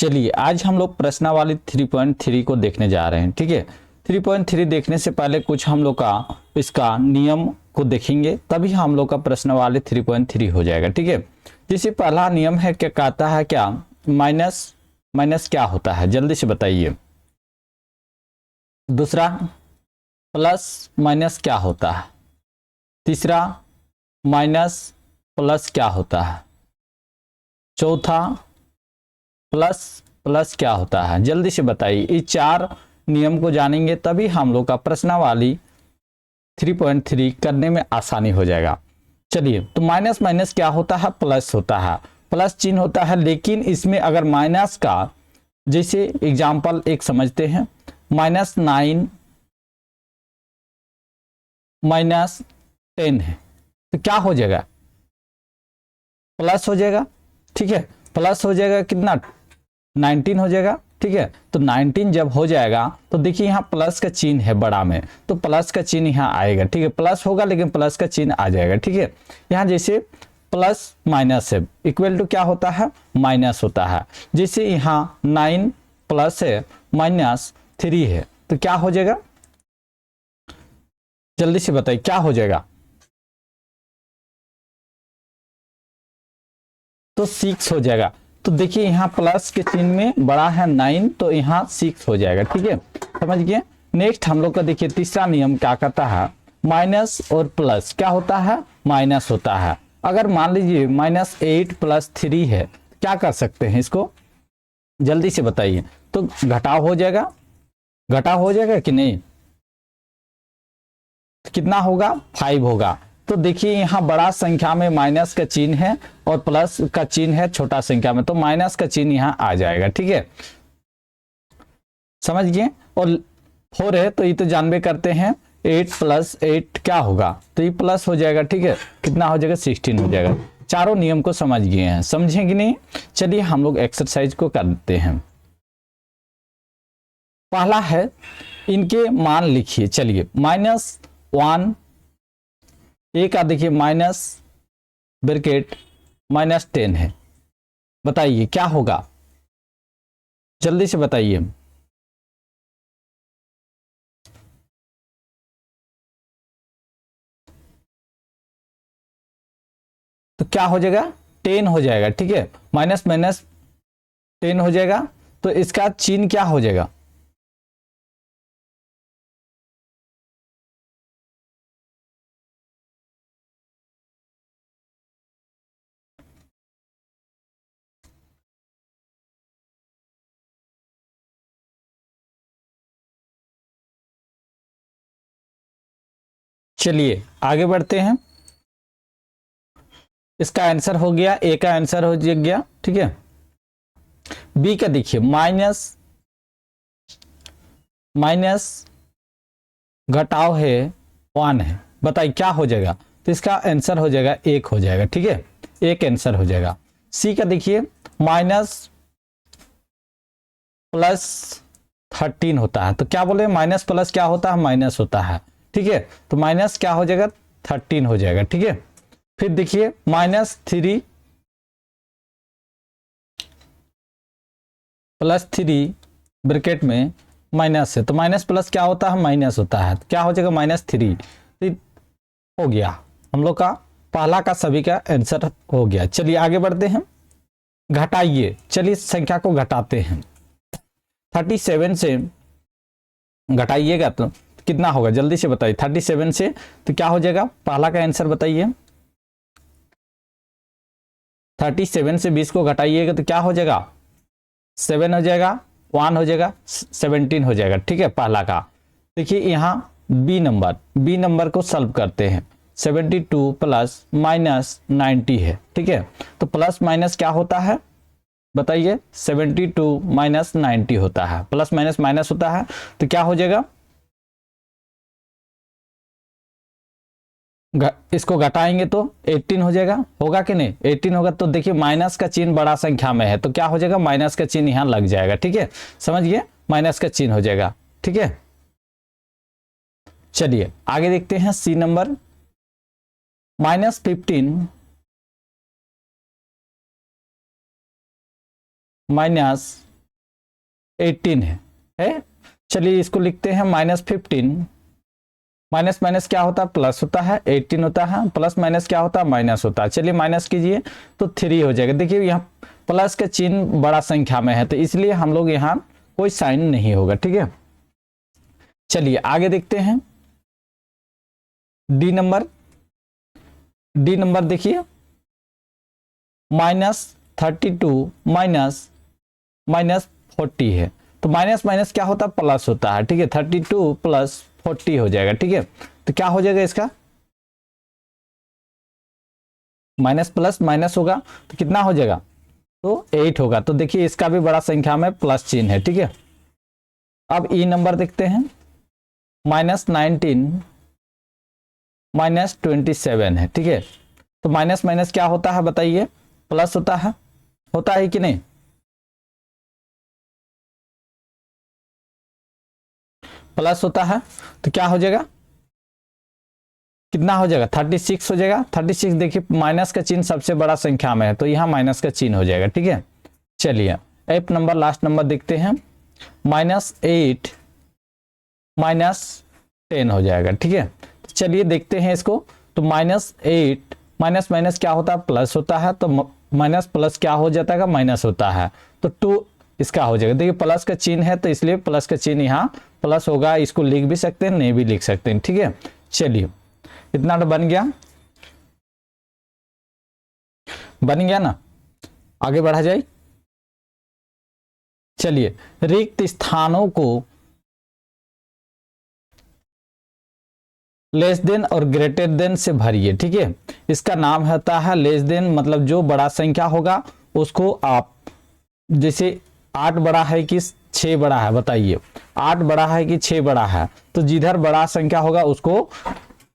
चलिए आज हम लोग प्रश्नावली 3.3 को देखने जा रहे हैं। ठीक है, 3.3 देखने से पहले कुछ हम लोग का इसका नियम को देखेंगे, तभी हम लोग का प्रश्नावली 3.3 हो जाएगा। ठीक है, जैसे पहला नियम है, क्या कहता है, क्या माइनस माइनस क्या होता है, जल्दी से बताइए। दूसरा, प्लस माइनस क्या होता है। तीसरा, माइनस प्लस क्या होता है। चौथा, प्लस प्लस क्या होता है, जल्दी से बताइए। इस चार नियम को जानेंगे तभी हम लोग का प्रश्नावली 3.3 करने में आसानी हो जाएगा। चलिए, तो माइनस माइनस क्या होता है, प्लस होता है, प्लस चिन्ह होता है। लेकिन इसमें अगर माइनस का, जैसे एग्जाम्पल एक समझते हैं, -9 -10 है, तो क्या हो जाएगा, प्लस हो जाएगा। ठीक है, प्लस हो जाएगा, कितना, 19 हो जाएगा। ठीक है, तो 19 जब हो जाएगा तो देखिए यहाँ प्लस का चिन्ह है बड़ा में, तो प्लस का चिन्ह यहाँ आएगा। ठीक है, प्लस होगा लेकिन प्लस का चिन्ह आ जाएगा। ठीक है, यहाँ जैसे प्लस माइनस है, इक्वल टू क्या होता है, माइनस होता है। जैसे यहाँ 9 प्लस है -3 है, तो क्या हो जाएगा, जल्दी से बताइए क्या हो जाएगा। तो 6 हो जाएगा। तो देखिए यहाँ प्लस के चिन्ह में बड़ा है 9, तो यहाँ 6 हो जाएगा। ठीक है, समझ गए। नेक्स्ट हम लोग का देखिए तीसरा नियम क्या कहता है, माइनस और प्लस क्या होता है, माइनस होता है। अगर मान लीजिए -8 + 3 है, क्या कर सकते हैं इसको, जल्दी से बताइए। तो घटाव हो जाएगा, घटाव हो जाएगा कि नहीं, कितना होगा, 5 होगा। तो देखिए यहाँ बड़ा संख्या में माइनस का चिन्ह है और प्लस का चिन्ह है छोटा संख्या में, तो माइनस का चिन्ह यहाँ आ जाएगा। ठीक है, समझ गए। और 4 है तो ये तो जानबे करते हैं, 8 + 8 क्या होगा, तो ये प्लस हो जाएगा। ठीक है, कितना हो जाएगा, 16 हो जाएगा। चारों नियम को समझ गए हैं, समझे कि नहीं। चलिए हम लोग एक्सरसाइज को करते हैं। पहला है, इनके मान लिखिए। चलिए, -1, ए का देखिए माइनस ब्रैकेट -10 है, बताइए क्या होगा, जल्दी से बताइए। तो क्या हो जाएगा, 10 हो जाएगा। ठीक है, माइनस माइनस 10 हो जाएगा, तो इसका चिन्ह क्या हो जाएगा, चलिए आगे बढ़ते हैं। इसका आंसर हो गया, ए का आंसर हो गया। ठीक है, बी का देखिए माइनस माइनस घटाव है 1 है, बताइए क्या हो जाएगा। तो इसका आंसर हो जाएगा 1 हो जाएगा। ठीक है, 1 आंसर हो जाएगा। सी का देखिए माइनस प्लस 13 होता है, तो क्या बोले, माइनस प्लस क्या होता है, माइनस होता है। ठीक है, तो माइनस क्या हो जाएगा, 13 हो जाएगा। ठीक है, फिर देखिए -3 + 3 ब्रैकेट में माइनस है, तो माइनस प्लस क्या होता है, माइनस होता है, तो क्या हो जाएगा, -3। हो गया हम लोग का पहला का सभी का आंसर हो गया। चलिए आगे बढ़ते हैं, घटाइए। चलिए संख्या को घटाते हैं, 37 से घटाइएगा तो कितना होगा, जल्दी से बताइए। 37 से तो क्या हो जाएगा, पहला का आंसर बताइए। 37 से 20 को घटाइएगा तो क्या हो जाएगा, 7 हो जाएगा, 1 हो जाएगा, 17 हो जाएगा। ठीक है, पहला का। देखिए यहाँ बी नंबर को सॉल्व करते हैं। 72 + -90 है। ठीक है, तो प्लस माइनस क्या होता है, बताइए। 72 - 90 होता है, प्लस माइनस माइनस होता है, तो क्या हो जाएगा, इसको घटाएंगे तो 18 हो जाएगा, होगा कि नहीं, 18 होगा। तो देखिए माइनस का चिन्ह बड़ा संख्या में है, तो क्या हो जाएगा, माइनस का चिन्ह यहां लग जाएगा। ठीक है, समझ गए, माइनस का चिन्ह हो जाएगा। ठीक है, चलिए आगे देखते हैं। सी नंबर -15 - 18 है? चलिए इसको लिखते हैं -15। माइनस माइनस क्या होता है, प्लस होता है, 18 होता है, प्लस माइनस क्या होता है, माइनस होता है। चलिए माइनस कीजिए तो 3 हो जाएगा। देखिए यहाँ प्लस का चिन्ह बड़ा संख्या में है तो इसलिए हम लोग यहाँ कोई साइन नहीं होगा, ठीक है। चलिए आगे देखते हैं डी नंबर। डी नंबर देखिए -32 माइनस 40 है तो माइनस माइनस क्या होता है, प्लस होता है, ठीक है। 32 प्लस 40 हो जाएगा, ठीक है। तो क्या हो जाएगा इसका, माइनस प्लस माइनस होगा तो कितना हो जाएगा, तो 8 होगा। तो देखिए इसका भी बड़ा संख्या में प्लस चिन्ह है, ठीक है। अब ई नंबर देखते हैं, -19 -27 है, ठीक है। तो माइनस माइनस क्या होता है बताइए, प्लस होता है कि नहीं? प्लस होता है तो क्या हो जाएगा, कितना हो जाएगा, 36 हो जाएगा। 36 देखिए माइनस का चिन्ह सबसे बड़ा संख्या में है तो यहाँ माइनस का चिन्ह हो जाएगा, ठीक है। चलिए एफ नंबर लास्ट नंबर देखते हैं, -8 -10 हो जाएगा, ठीक है। चलिए देखते हैं इसको, तो -8 माइनस माइनस क्या होता है, प्लस होता है, तो माइनस प्लस क्या हो जाता है, माइनस होता है, तो 2 इसका हो जाएगा। देखिए प्लस का चिन्ह है तो इसलिए प्लस का चिन्ह यहाँ प्लस होगा, इसको लिख भी सकते हैं, नहीं भी लिख सकते हैं, ठीक है। चलिए इतना तो बन गया ना, आगे बढ़ा जाए। चलिए रिक्त स्थानों को लेस देन और ग्रेटर देन से भरिए, ठीक है। इसका नाम होता है लेस देन, मतलब जो बड़ा संख्या होगा उसको आप, जैसे 8 बड़ा है कि 6 बड़ा है, बताइए 8 बड़ा है कि 6 बड़ा है, तो जिधर बड़ा संख्या होगा उसको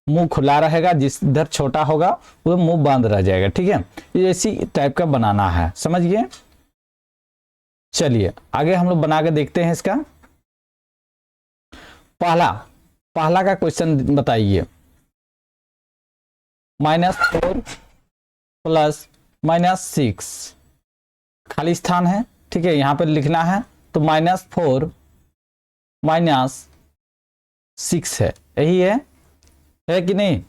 मुंह खुला रहेगा, जिधर छोटा होगा वो मुंह बंद रह जाएगा, ठीक है। ये इसी टाइप का बनाना है, समझ गए। चलिए आगे हम लोग बना के देखते हैं इसका। पहला का क्वेश्चन बताइए, -4 प्लस -6 खाली स्थान है, ठीक है, यहां पर लिखना है। तो -4 -6 है, यही है कि नहीं?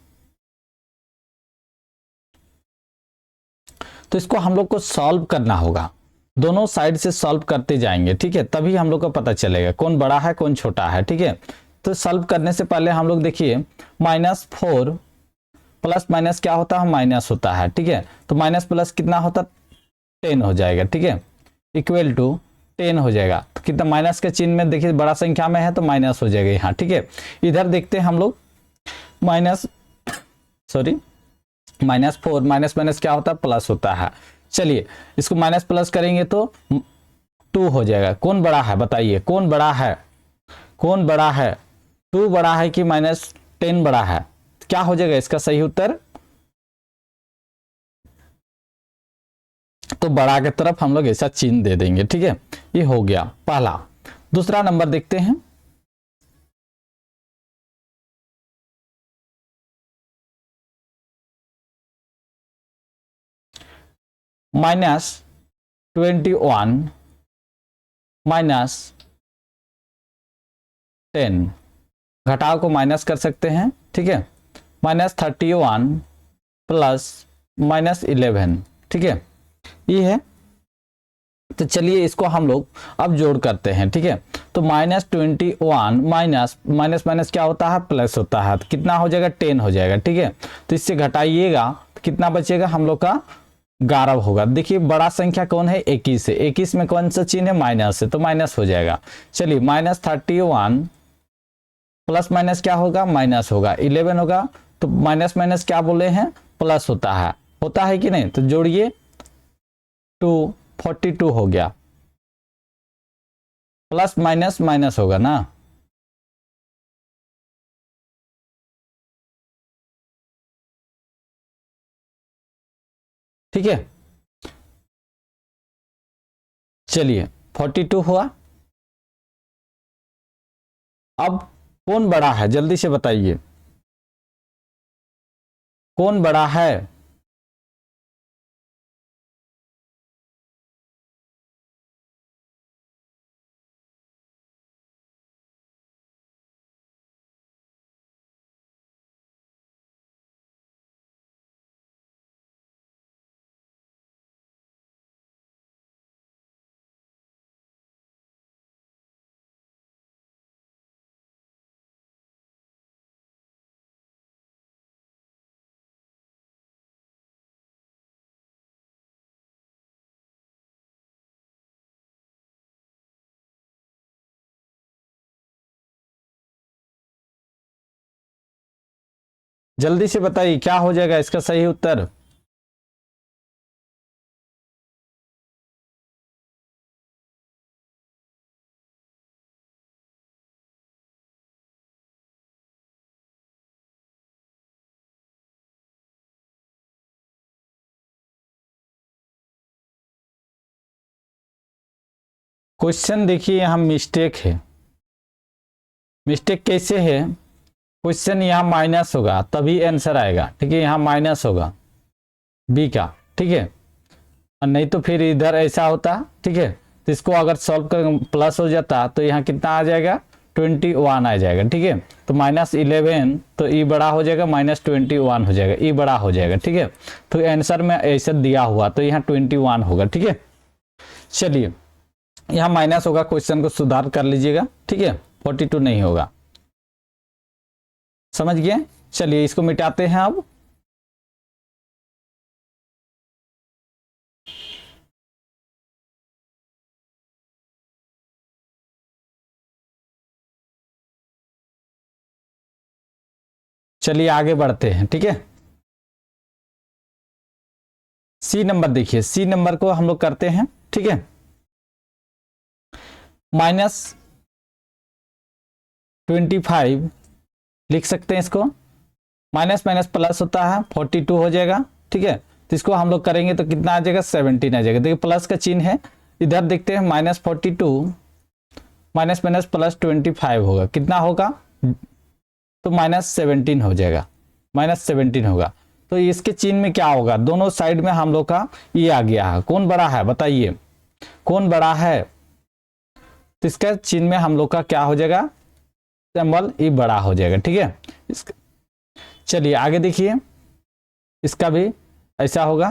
तो इसको हम लोग को सॉल्व करना होगा, दोनों साइड से सॉल्व करते जाएंगे, ठीक है, तभी हम लोग को पता चलेगा कौन बड़ा है कौन छोटा है, ठीक है। तो सॉल्व करने से पहले हम लोग देखिए, -4 प्लस माइनस क्या होता है, माइनस होता है, ठीक है। तो माइनस प्लस कितना होता, 10 हो जाएगा, ठीक है, इक्वल टू 10 हो जाएगा। तो कितना माइनस के चिन्ह में देखिए बड़ा संख्या में है तो माइनस हो जाएगा यहाँ, ठीक है। इधर देखते हैं हम लोग, -4 माइनस माइनस क्या होता है, प्लस होता है। चलिए इसको माइनस प्लस करेंगे तो 2 हो जाएगा। कौन बड़ा है बताइए, कौन बड़ा है, 2 बड़ा है कि -10 बड़ा है? क्या हो जाएगा इसका सही उत्तर, तो बड़ा के तरफ हम लोग ऐसा चिन्ह दे देंगे, ठीक है। ये हो गया पहला। दूसरा नंबर देखते हैं, -21 -10, घटाव को माइनस कर सकते हैं, ठीक है। -31 प्लस -11, ठीक है, ये है। तो चलिए इसको हम लोग अब जोड़ करते हैं, ठीक है। तो -21 माइनस माइनस क्या होता है, प्लस होता है, तो कितना हो जाएगा, 10 हो जाएगा, ठीक है। तो इससे घटाइएगा तो कितना बचेगा, हम लोग का 11 होगा। देखिए बड़ा संख्या कौन है, 21 है, 21 में कौन सा चिन्ह है, माइनस है, तो माइनस हो जाएगा। चलिए -31 प्लस माइनस क्या होगा, माइनस होगा, 11 होगा, तो माइनस माइनस क्या बोले हैं, प्लस होता है कि नहीं? तो जोड़िए 42 हो गया, प्लस माइनस माइनस होगा ना, ठीक है। चलिए 42 हुआ। अब कौन बड़ा है जल्दी से बताइए, कौन बड़ा है? जल्दी से बताइए क्या हो जाएगा इसका सही उत्तर। क्वेश्चन देखिए यहाँ मिस्टेक है। मिस्टेक कैसे है? क्वेश्चन यहाँ माइनस होगा तभी आंसर आएगा, ठीक है, यहाँ माइनस होगा बी का, ठीक है, और नहीं तो फिर इधर ऐसा होता, ठीक है। तो इसको अगर सॉल्व कर प्लस हो जाता तो यहाँ कितना आ जाएगा 21 आ जाएगा, ठीक है। तो -11 तो ई बड़ा हो जाएगा, -21 हो जाएगा, ई बड़ा हो जाएगा, ठीक है। तो आंसर में ऐसा दिया हुआ तो यहाँ 21 होगा, ठीक है। चलिए यहाँ माइनस होगा, क्वेश्चन को सुधार कर लीजिएगा, ठीक है, 42 नहीं होगा, समझ गए। चलिए इसको मिटाते हैं अब। चलिए आगे बढ़ते हैं, ठीक है। सी नंबर देखिए, सी नंबर को हम लोग करते हैं, ठीक है। -25 लिख सकते हैं इसको, माइनस माइनस प्लस होता है 42 हो जाएगा, ठीक है। तो इसको हम लोग करेंगे तो कितना आ जाएगा 17 आ जाएगा। देखिए प्लस का चिन्ह है, इधर देखते हैं -42 माइनस माइनस +25 होगा, कितना होगा तो -17 हो जाएगा, -17 होगा। तो इसके चिन्ह में क्या होगा, दोनों साइड में हम लोग का ये आ गया है, कौन बड़ा है बताइए, कौन बड़ा है। तो इसका चिन्ह में हम लोग का क्या हो जाएगा, सिंबल ई बड़ा हो जाएगा, ठीक है। चलिए आगे देखिए, इसका भी ऐसा होगा,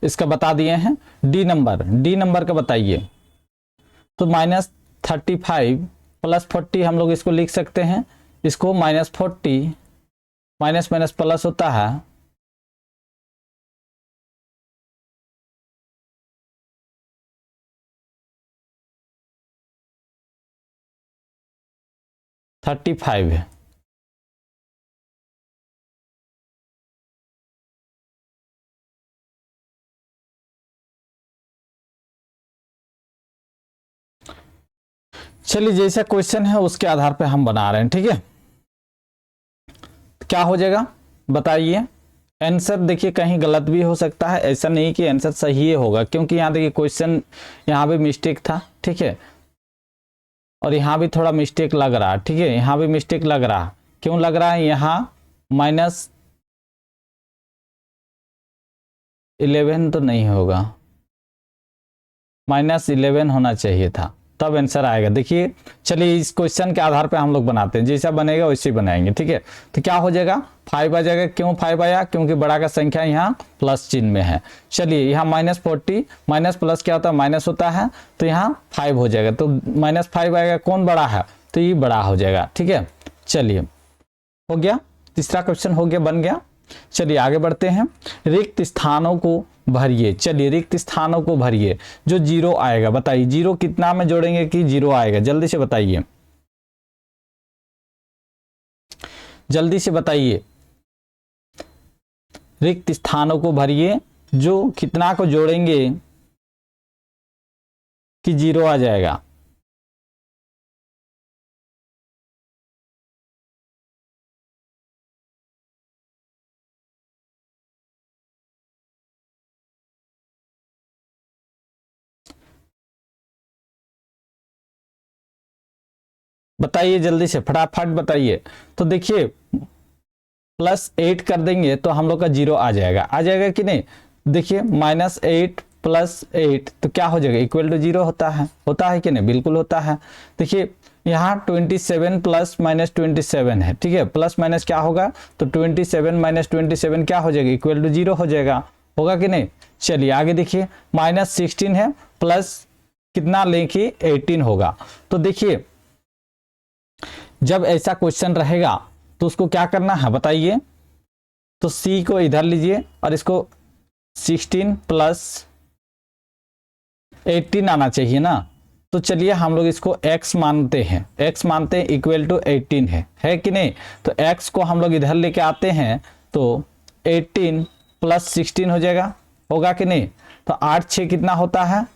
इसका बता दिए हैं। डी नंबर का बताइए। तो -35 +40 हम लोग इसको लिख सकते हैं, इसको -40 माइनस माइनस प्लस होता है 35 है। चलिए जैसा क्वेश्चन है उसके आधार पे हम बना रहे हैं, ठीक है। क्या हो जाएगा बताइए। आंसर देखिए कहीं गलत भी हो सकता है, ऐसा नहीं कि आंसर सही ही होगा, क्योंकि यहाँ देखिए क्वेश्चन यहाँ भी मिस्टेक था, ठीक है, और यहाँ भी थोड़ा मिस्टेक लग रहा है, ठीक है, यहाँ भी मिस्टेक लग रहा है। क्यों लग रहा है, यहाँ -11 तो नहीं होगा, -11 होना चाहिए था, तब आंसर आएगा। देखिए चलिए इस क्वेश्चन के आधार पे हम लोग बनाते हैं, जैसा बनेगा वैसे ही बनाएंगे, ठीक है। तो क्या हो जाएगा 5 आ जाएगा। क्यों 5 आया, क्योंकि बड़ा का संख्या यहाँ प्लस चिन्ह में है। चलिए यहाँ -40 माइनस प्लस क्या होता है, माइनस होता है, तो यहाँ 5 हो जाएगा, तो -5 आएगा। कौन बड़ा है, तो ये बड़ा हो जाएगा, ठीक है। चलिए हो गया, तीसरा क्वेश्चन हो गया, बन गया। चलिए आगे बढ़ते हैं। रिक्त स्थानों को भरिए। चलिए रिक्त स्थानों को भरिए, जो 0 आएगा बताइए, 0 कितना में जोड़ेंगे कि 0 आएगा, जल्दी से बताइए, जल्दी से बताइए। रिक्त स्थानों को भरिए, जो कितना को जोड़ेंगे कि 0 आ जाएगा। बताइए जल्दी से, फटाफट बताइए। तो देखिए +8 कर देंगे तो हम लोग का 0 आ जाएगा, आ जाएगा कि नहीं। देखिए -8 + 8 तो क्या हो जाएगा, इक्वल टू 0 होता है कि नहीं, बिल्कुल होता है। देखिए यहाँ 27 प्लस माइनस 27 है, ठीक है, प्लस माइनस क्या होगा, तो 27 - 27 क्या हो जाएगा, इक्वल टू 0 हो जाएगा, होगा कि नहीं। चलिए आगे देखिए, -16 है, प्लस कितना लेंगे 18 होगा। तो देखिए जब ऐसा क्वेश्चन रहेगा तो उसको क्या करना है बताइए। तो सी को इधर लीजिए और इसको 16 + 18 आना चाहिए ना, तो चलिए हम लोग इसको x मानते हैं, x मानते हैं इक्वल टू 18 है कि नहीं। तो x को हम लोग इधर लेके आते हैं तो 18 प्लस 16 हो जाएगा, होगा कि नहीं। तो 8 6 कितना होता है,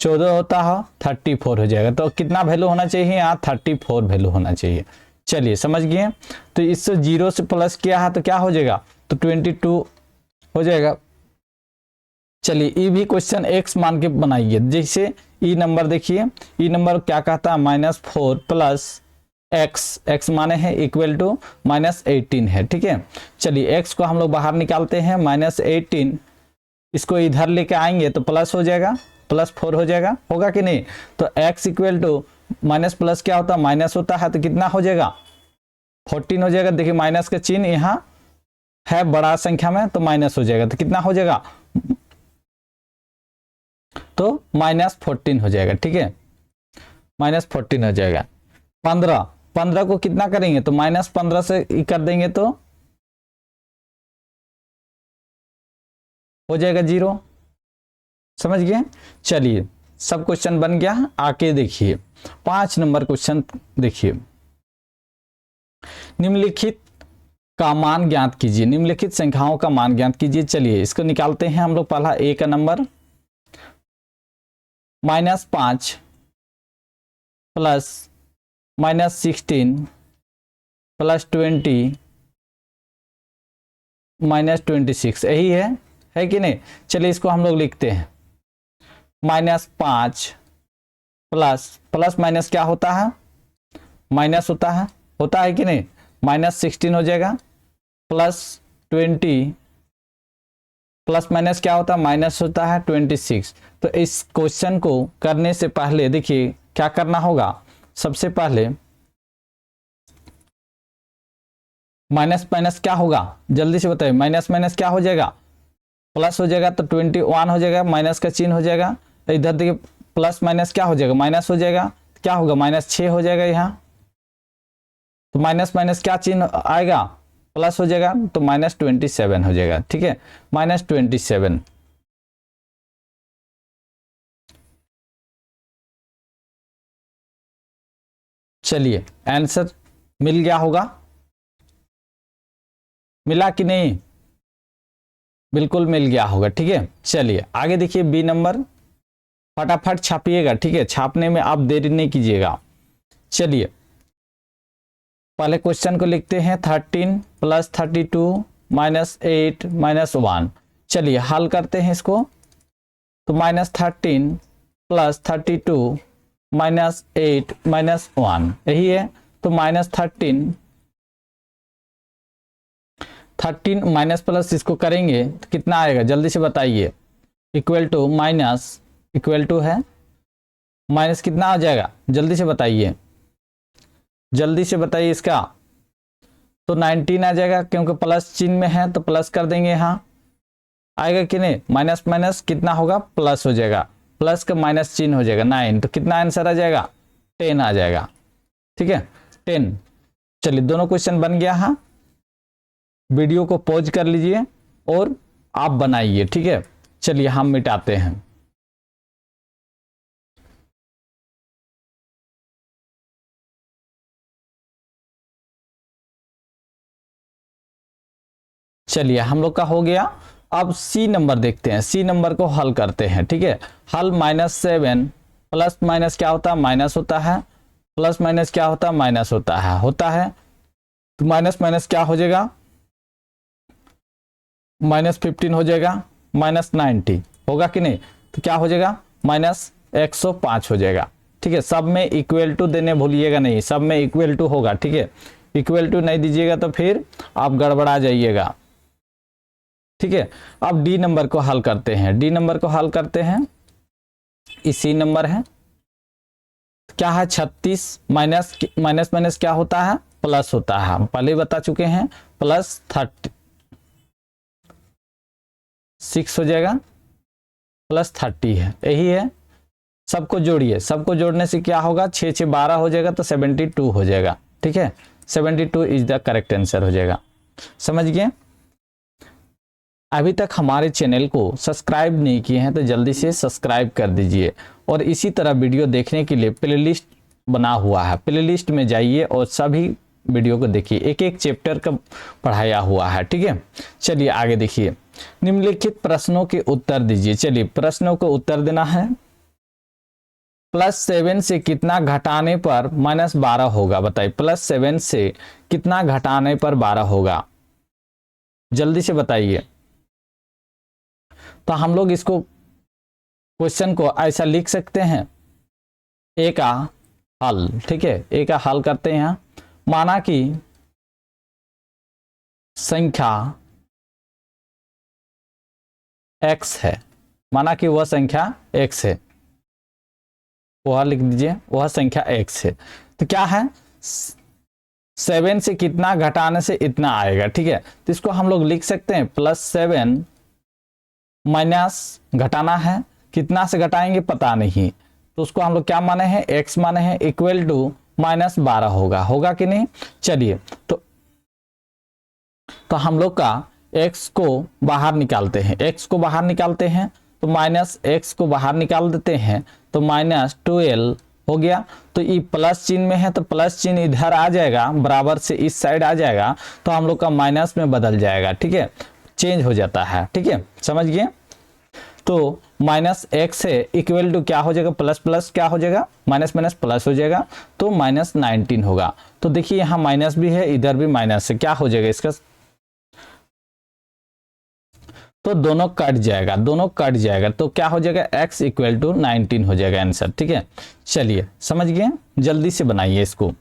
14 होता है, 34 हो जाएगा। तो कितना वैल्यू होना चाहिए यहाँ, 34 वैल्यू होना चाहिए। चलिए समझ गए। तो इससे 0 से प्लस किया है तो क्या हो जाएगा, तो 22 हो जाएगा। चलिए ये भी क्वेश्चन x मान के बनाइए। जैसे ई नंबर देखिए, ई नंबर क्या कहता है, -4 प्लस x माने हैं इक्वल टू -18 है, ठीक है। चलिए x को हम लोग बाहर निकालते हैं, -18 इसको इधर लेके आएंगे तो प्लस हो जाएगा, +4 हो जाएगा, होगा कि नहीं। तो x equal to minus plus क्या होता है, माइनस होता है, तो कितना हो जाएगा 14 हो जाएगा। देखिए माइनस का चिन्ह यहाँ है बड़ा संख्या में तो माइनस हो जाएगा, तो कितना हो जाएगा, तो -14 हो जाएगा, ठीक है, -14 हो जाएगा। 15 को कितना करेंगे, तो -15 से कर देंगे तो हो जाएगा 0, समझ गए। चलिए सब क्वेश्चन बन गया। आके देखिए 5 नंबर क्वेश्चन देखिए, निम्नलिखित का मान ज्ञात कीजिए, निम्नलिखित संख्याओं का मान ज्ञात कीजिए। चलिए इसको निकालते हैं हम लोग। पहला ए का नंबर -5 प्लस -16 प्लस 20 -26, यही है कि नहीं। चलिए इसको हम लोग लिखते हैं, -5 प्लस माइनस क्या होता है, माइनस होता है कि नहीं, -16 हो जाएगा, +20 प्लस माइनस क्या होता है, माइनस होता है 26। तो इस क्वेश्चन को करने से पहले देखिए क्या करना होगा, सबसे पहले माइनस माइनस क्या होगा, जल्दी से बताइए, माइनस माइनस क्या हो जाएगा, प्लस हो जाएगा, तो 21 हो जाएगा, माइनस का चिन्ह हो जाएगा। तो इधर देखिए प्लस माइनस क्या हो जाएगा, माइनस हो जाएगा, क्या होगा, -6 हो जाएगा यहाँ। तो माइनस माइनस क्या चिन्ह आएगा, प्लस हो जाएगा, तो -27 हो जाएगा, ठीक है, -27। चलिए आंसर मिल गया होगा, मिला कि नहीं, बिल्कुल मिल गया होगा, ठीक है। चलिए आगे देखिए बी नंबर, फटाफट छापिएगा, ठीक है, छापने में आप देरी नहीं कीजिएगा। चलिए पहले क्वेश्चन को लिखते हैं, 13 + 32 -8 -1। चलिए हल करते हैं इसको। तो -13 + 32 -8 -1 यही है। तो -13 माइनस प्लस इसको करेंगे तो कितना आएगा, जल्दी से बताइए, equal to minus, equal to है माइनस कितना आ जाएगा, जल्दी से बताइए, जल्दी से बताइए इसका। तो 19 आ जाएगा, क्योंकि प्लस चिन्ह में है तो प्लस कर देंगे, यहाँ आएगा कि नहीं, माइनस माइनस कितना होगा, प्लस हो जाएगा, प्लस का माइनस चिन्ह हो जाएगा 9। तो कितना आंसर आ जाएगा, 10 आ जाएगा, ठीक है, 10। चलिए दोनों क्वेश्चन बन गया। हाँ वीडियो को पॉज कर लीजिए और आप बनाइए, ठीक है। चलिए हम मिटाते हैं। चलिए हम लोग का हो गया। अब सी नंबर देखते हैं, सी नंबर को हल करते हैं, ठीक है। हल -7 प्लस माइनस क्या होता है, माइनस होता है, प्लस माइनस क्या होता है, माइनस होता है। तो माइनस माइनस क्या हो जाएगा, -15 हो जाएगा, -90 होगा कि नहीं। तो क्या हो जाएगा, -105 हो जाएगा, ठीक है। सब में इक्वल टू देने भूलिएगा नहीं, सब में इक्वल टू होगा, ठीक है। इक्वल टू नहीं दीजिएगा तो फिर आप गड़बड़ा जाइएगा, ठीक है। अब डी नंबर को हल करते हैं, डी नंबर को हल करते हैं, इसी नंबर है, क्या है 36 माइनस माइनस क्या होता है, प्लस होता है, हम पहले बता चुके हैं, +36 हो जाएगा, +30 है, यही है। सबको जोड़िए, सबको जोड़ने से क्या होगा, 6 6 12 हो जाएगा, तो 72 हो जाएगा, ठीक है, 72 इज द करेक्ट आंसर हो जाएगा, समझ गए। अभी तक हमारे चैनल को सब्सक्राइब नहीं किए हैं तो जल्दी से सब्सक्राइब कर दीजिए और इसी तरह वीडियो देखने के लिए प्लेलिस्ट बना हुआ है, प्लेलिस्ट में जाइए और सभी वीडियो को देखिए, एक एक चैप्टर का पढ़ाया हुआ है। ठीक है, चलिए आगे देखिए। निम्नलिखित प्रश्नों के उत्तर दीजिए। चलिए प्रश्नों को उत्तर देना है। +7 से कितना घटाने पर -12 होगा, बताइए। +7 से कितना घटाने पर 12 होगा, जल्दी से बताइए। तो हम लोग इसको क्वेश्चन को ऐसा लिख सकते हैं, ए का हल। ठीक है, ए का हल करते हैं। माना कि संख्या x है, माना कि वह संख्या x है, वह लिख दीजिए, वह संख्या x है। तो क्या है, 7 से कितना घटाने से इतना आएगा। ठीक है, तो इसको हम लोग लिख सकते हैं +7 माइनस घटाना है, कितना से घटाएंगे पता नहीं, तो उसको हम लोग क्या माने हैं, x माने हैं, इक्वल टू -12 होगा कि नहीं। चलिए तो हम लोग का x को बाहर निकालते हैं, x को बाहर निकालते हैं तो -x को बाहर निकाल देते हैं तो -12 हो गया। तो ये प्लस चिन्ह में है तो प्लस चिन्ह इधर आ जाएगा, बराबर से इस साइड आ जाएगा, तो हम लोग का माइनस में बदल जाएगा। ठीक है, चेंज हो जाता है। ठीक है, समझ गए। तो -x है इक्वल टू क्या हो जाएगा, प्लस प्लस क्या हो जाएगा, माइनस माइनस प्लस हो जाएगा, तो -19 होगा। तो देखिए यहाँ माइनस भी है, इधर भी माइनस है, क्या हो जाएगा इसका, तो दोनों कट जाएगा, दोनों कट जाएगा, तो क्या हो जाएगा, x इक्वल टू 19 हो जाएगा आंसर। ठीक है, चलिए समझ गए। जल्दी से बनाइए इसको,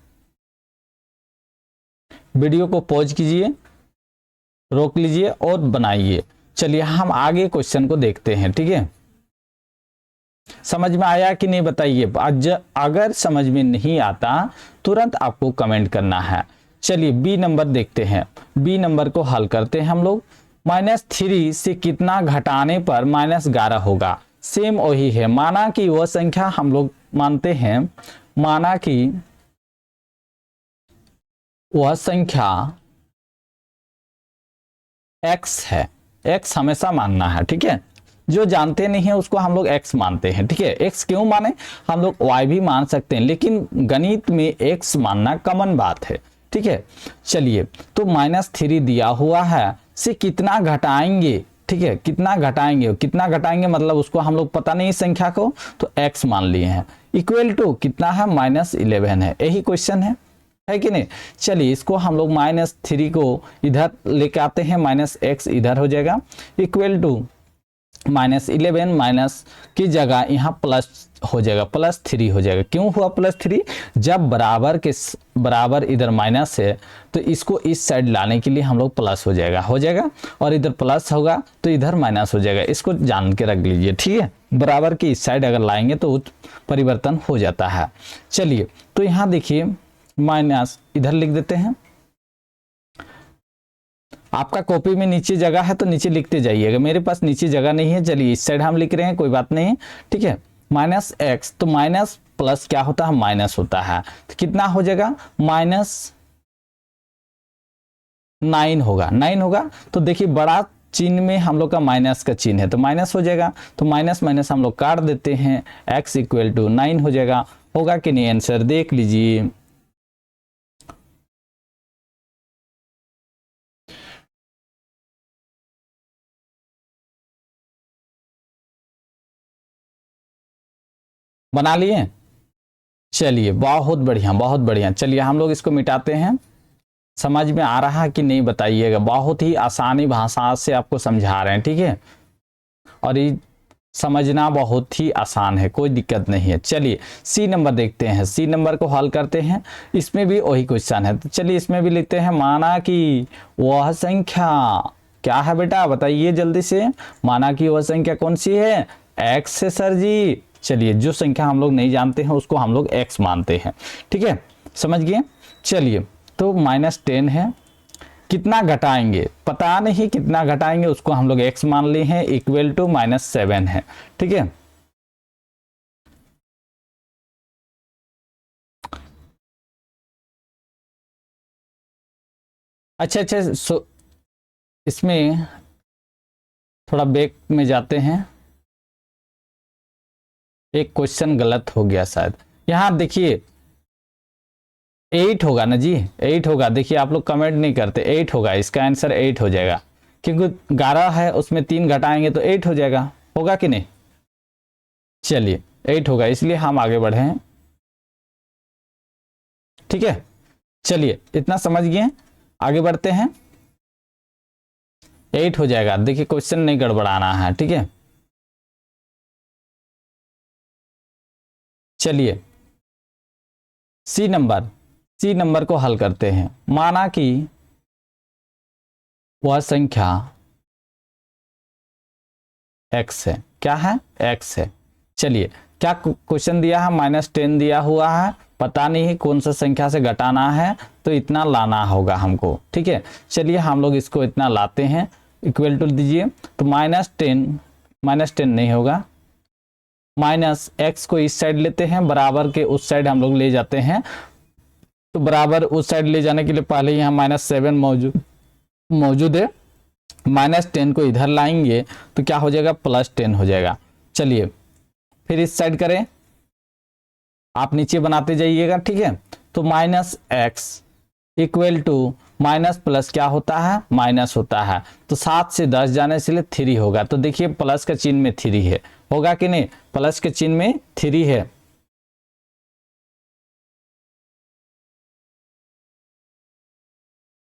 वीडियो को पॉज कीजिए, रोक लीजिए और बनाइए। चलिए हम आगे क्वेश्चन को देखते हैं। ठीक है, समझ में आया कि नहीं बताइए। अगर समझ में नहीं आता तुरंत आपको कमेंट करना है। चलिए बी नंबर देखते हैं, बी नंबर को हल करते हैं हम लोग। -3 से कितना घटाने पर -11 होगा, सेम वही है। माना कि वह संख्या हम लोग मानते हैं, माना कि वह संख्या x है, x हमेशा मानना है। ठीक है, जो जानते नहीं है उसको हम लोग x मानते हैं। ठीक है, x क्यों माने, हम लोग y भी मान सकते हैं, लेकिन गणित में x मानना कॉमन बात है। ठीक है, चलिए तो -3 दिया हुआ है, से कितना घटाएंगे। ठीक है, कितना घटाएंगे, कितना घटाएंगे मतलब उसको हम लोग पता नहीं संख्या को, तो x मान लिए हैं, इक्वल टू कितना है, -11 है। यही क्वेश्चन है कि नहीं। चलिए इसको हम लोग -3 को इधर लेके आते हैं, -x इधर हो जाएगा, इक्वल टू -11 माइनस की जगह यहाँ प्लस हो जाएगा, +3 हो जाएगा। क्यों हुआ +3, जब बराबर के बराबर इधर माइनस है तो इसको इस साइड लाने के लिए हम लोग प्लस हो जाएगा, और इधर प्लस होगा तो इधर माइनस हो जाएगा। इसको जान के रख लीजिए। ठीक है, बराबर की इस साइड अगर लाएंगे तो परिवर्तन हो जाता है। चलिए तो यहाँ देखिए माइनस इधर लिख देते हैं, आपका कॉपी में नीचे जगह है तो नीचे लिखते जाइएगा, मेरे पास नीचे जगह नहीं है। चलिए इस साइड हम लिख रहे हैं, कोई बात नहीं। ठीक है, -x तो माइनस प्लस क्या होता है, माइनस होता है, तो कितना हो जाएगा, -9 होगा, 9 होगा। तो देखिए बड़ा चिन्ह में हम लोग का माइनस का चिन्ह है तो माइनस हो जाएगा, तो माइनस माइनस हम लोग काट देते हैं, x इक्वल टू 9 हो जाएगा। होगा कि नहीं, आंसर देख लीजिए। बना लिए, चलिए बहुत बढ़िया बहुत बढ़िया। चलिए हम लोग इसको मिटाते हैं। समझ में आ रहा है कि नहीं बताइएगा, बहुत ही आसानी भाषा से आपको समझा रहे हैं। ठीक है, और ये समझना बहुत ही आसान है, कोई दिक्कत नहीं है। चलिए सी नंबर देखते हैं, सी नंबर को हल करते हैं। इसमें भी वही क्वेश्चन है, तो चलिए इसमें भी लिखते हैं। माना कि वह संख्या क्या है बेटा, बताइए जल्दी से। माना कि वह संख्या कौन सी है, x है सर जी। चलिए जो संख्या हम लोग नहीं जानते हैं उसको हम लोग x मानते हैं। ठीक है, समझ गए। चलिए तो -10 है, कितना घटाएंगे पता नहीं, कितना घटाएंगे उसको हम लोग x मान लिए हैं, इक्वल टू -7 है। ठीक है, अच्छा इसमें थोड़ा बैक में जाते हैं, एक क्वेश्चन गलत हो गया शायद। यहां देखिए 8 होगा ना जी, 8 होगा। देखिए आप लोग कमेंट नहीं करते, 8 होगा, इसका आंसर 8 हो जाएगा, क्योंकि 11 है उसमें 3 घटाएंगे तो 8 हो जाएगा, होगा कि नहीं? चलिए 8 होगा, इसलिए हम आगे बढ़े हैं। ठीक है, चलिए इतना समझ गए, आगे बढ़ते हैं। 8 हो जाएगा, देखिए क्वेश्चन नहीं गड़बड़ाना है। ठीक है, चलिए सी नंबर को हल करते हैं। माना कि वह संख्या x है, क्या है? x है। चलिए क्या क्वेश्चन दिया है? -10 दिया हुआ है, पता नहीं है कौन सा संख्या से घटाना है, तो इतना लाना होगा हमको। ठीक है, चलिए हम लोग इसको इतना लाते हैं, इक्वल टू दीजिए, तो -10 नहीं होगा, -x को इस साइड लेते हैं, बराबर के उस साइड हम लोग ले जाते हैं। तो बराबर उस साइड ले जाने के लिए पहले यहाँ -7 मौजूद है, -10 को इधर लाएंगे तो क्या हो जाएगा? +10 हो जाएगा। चलिए फिर इस साइड करें, आप नीचे बनाते जाइएगा। ठीक है, तो -x equal to minus plus क्या होता है? माइनस होता है। तो 7 से 10 जाने से 3 होगा। तो देखिए प्लस के चिन्ह में 3 है, होगा कि नहीं? प्लस के चिन्ह में 3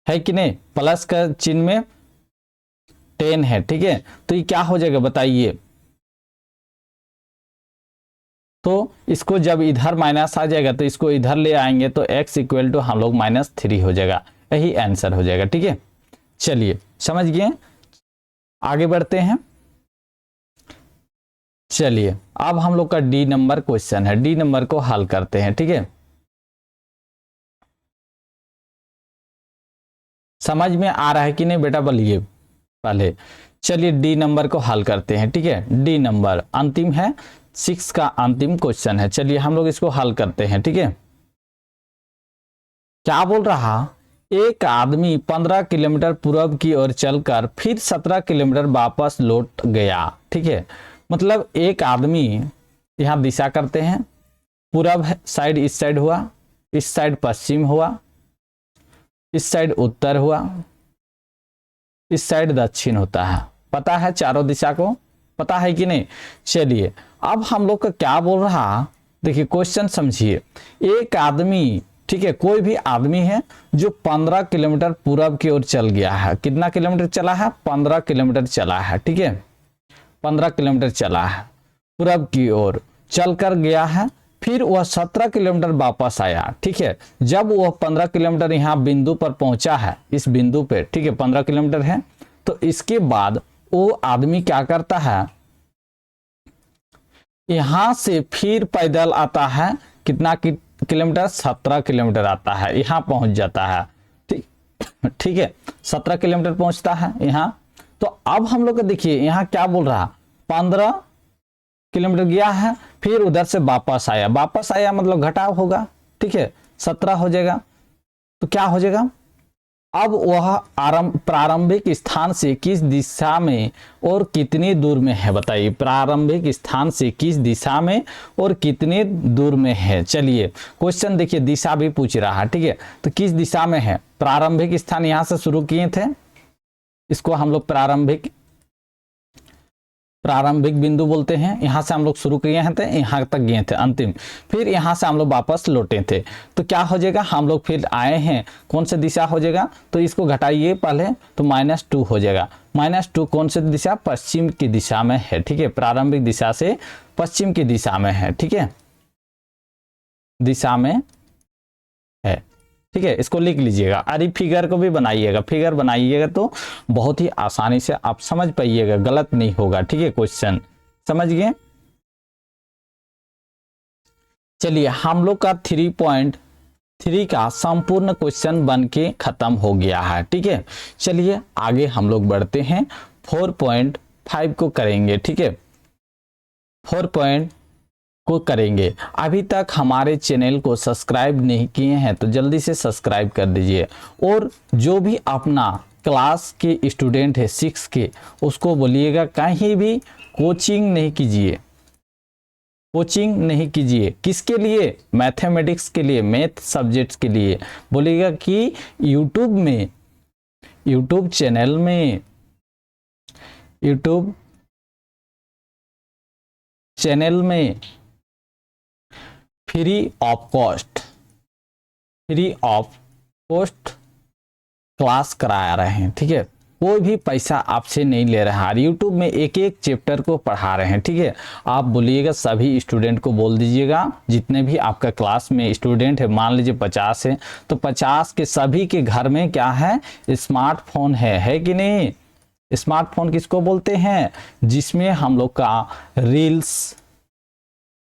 है कि नहीं? प्लस का चिन्ह में 10 है। ठीक है, तो ये क्या हो जाएगा बताइए? तो इसको जब इधर माइनस आ जाएगा तो इसको इधर ले आएंगे तो x इक्वल टू हम लोग -3 हो जाएगा, यही आंसर हो जाएगा। ठीक है, चलिए समझ गए, आगे बढ़ते हैं। चलिए अब हम लोग का डी नंबर क्वेश्चन है, डी नंबर को हल करते हैं। ठीक है, समझ में आ रहा है कि नहीं बेटा? बोलिए पहले। चलिए डी नंबर को हल करते हैं। ठीक है, डी नंबर अंतिम है, 6 का अंतिम क्वेश्चन है। चलिए हम लोग इसको हल करते हैं। ठीक है, क्या बोल रहा? एक आदमी 15 किलोमीटर पूर्व की ओर चलकर फिर 17 किलोमीटर वापस लौट गया। ठीक है, मतलब एक आदमी, यहां दिशा करते हैं, पूर्व साइड इस साइड हुआ, इस साइड पश्चिम हुआ, इस साइड उत्तर हुआ, इस साइड दक्षिण होता है। पता है चारों दिशा को, पता है कि नहीं? चलिए अब हम लोग का क्या बोल रहा, देखिए क्वेश्चन समझिए। एक आदमी, ठीक है, कोई भी आदमी है जो 15 किलोमीटर पूर्व की ओर चल गया है। कितना किलोमीटर चला है? 15 किलोमीटर चला है। ठीक है, 15 किलोमीटर चला है, पूर्व की ओर चलकर गया है, फिर वह 17 किलोमीटर वापस आया। ठीक है, जब वह 15 किलोमीटर यहाँ बिंदु पर पहुंचा है, इस बिंदु पे, ठीक है 15 किलोमीटर है, तो इसके बाद वो आदमी क्या करता है? यहां से फिर पैदल आता है, कितना किलोमीटर? 17 किलोमीटर आता है, यहां पहुंच जाता है। ठीक है, 17 किलोमीटर पहुंचता है यहां। तो अब हम लोग देखिए यहां क्या बोल रहा, 15 किलोमीटर गया है, फिर उधर से वापस आया, वापस आया मतलब घटाव होगा। ठीक है, 17 हो जाएगा, तो क्या हो जाएगा? अब वह प्रारंभिक स्थान से किस दिशा में और कितनी दूर में है? बताइए, प्रारंभिक स्थान से किस दिशा में और कितनी दूर में है? चलिए क्वेश्चन देखिए, दिशा भी पूछ रहा है। ठीक है, तो किस दिशा में है? प्रारंभिक स्थान यहां से शुरू किए थे, इसको हम लोग प्रारंभिक बिंदु बोलते हैं। यहां से हम लोग शुरू किए हैं, तो यहां तक गए थे अंतिम, फिर यहां से हम लोग वापस लौटे थे। तो क्या हो जाएगा? हम लोग फिर आए हैं, कौन सी दिशा हो जाएगा? तो इसको घटाइए पहले, तो -2 हो जाएगा। -2 कौन सी दिशा? पश्चिम की दिशा में है। ठीक है, प्रारंभिक दिशा से पश्चिम की दिशा में है। ठीक है, दिशा में है। ठीक है, इसको लिख लीजिएगा। अरे फिगर को भी बनाइएगा, फिगर बनाइएगा तो बहुत ही आसानी से आप समझ पाइएगा, गलत नहीं होगा। ठीक है, क्वेश्चन समझ गए। चलिए हम लोग का 3.3 का संपूर्ण क्वेश्चन बन के खत्म हो गया है। ठीक है, चलिए आगे हम लोग बढ़ते हैं, 4.5 को करेंगे। ठीक है, 4 को करेंगे। अभी तक हमारे चैनल को सब्सक्राइब नहीं किए हैं तो जल्दी से सब्सक्राइब कर दीजिए, और जो भी अपना क्लास के स्टूडेंट है 6 के, उसको बोलिएगा कहीं भी कोचिंग नहीं कीजिए, कोचिंग नहीं कीजिए। किसके लिए? मैथमेटिक्स के लिए, मैथ सब्जेक्ट्स के लिए। बोलिएगा कि यूट्यूब में, यूट्यूब चैनल में, यूट्यूब चैनल में free of cost, free of cost class करा रहे हैं, ठीक है। कोई भी पैसा आपसे नहीं ले रहा है, यूट्यूब में एक एक चैप्टर को पढ़ा रहे हैं, ठीक है। आप बोलिएगा सभी स्टूडेंट को बोल दीजिएगा, जितने भी आपका क्लास में स्टूडेंट है, मान लीजिए 50 है, तो 50 के सभी के घर में क्या है? स्मार्टफोन है कि नहीं? स्मार्टफोन किसको बोलते हैं? जिसमें हम लोग का रील्स,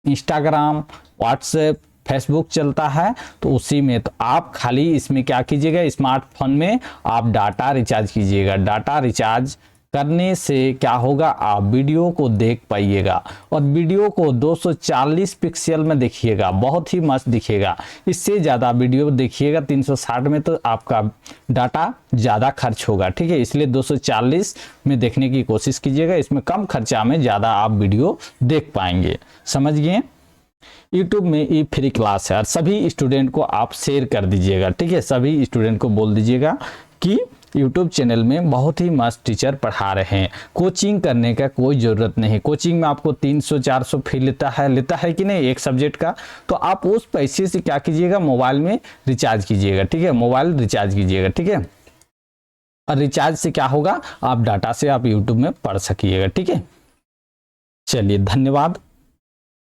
इंस्टाग्राम, व्हाट्सएप, फेसबुक चलता है, तो उसी में तो आप खाली इसमें क्या कीजिएगा, स्मार्टफोन में आप डाटा रिचार्ज कीजिएगा। डाटा रिचार्ज करने से क्या होगा? आप वीडियो को देख पाइएगा, और वीडियो को 240 पिक्सल में देखिएगा, बहुत ही मस्त दिखेगा। इससे ज़्यादा वीडियो देखिएगा 360 में तो आपका डाटा ज़्यादा खर्च होगा, ठीक है। इसलिए 240 में देखने की कोशिश कीजिएगा, इसमें कम खर्चा में ज़्यादा आप वीडियो देख पाएंगे। समझ गए? यूट्यूब में ये फ्री क्लास है, और सभी स्टूडेंट को आप शेयर कर दीजिएगा, ठीक है। सभी स्टूडेंट को बोल दीजिएगा कि यूट्यूब चैनल में बहुत ही मस्त टीचर पढ़ा रहे हैं, कोचिंग करने का कोई ज़रूरत नहीं। कोचिंग में आपको 300-400 फी लेता है कि नहीं एक सब्जेक्ट का, तो आप उस पैसे से क्या कीजिएगा, मोबाइल में रिचार्ज कीजिएगा, ठीक है। मोबाइल रिचार्ज कीजिएगा, ठीक है। और रिचार्ज से क्या होगा? आप डाटा से आप यूट्यूब में पढ़ सकिएगा, ठीक है। चलिए, धन्यवाद।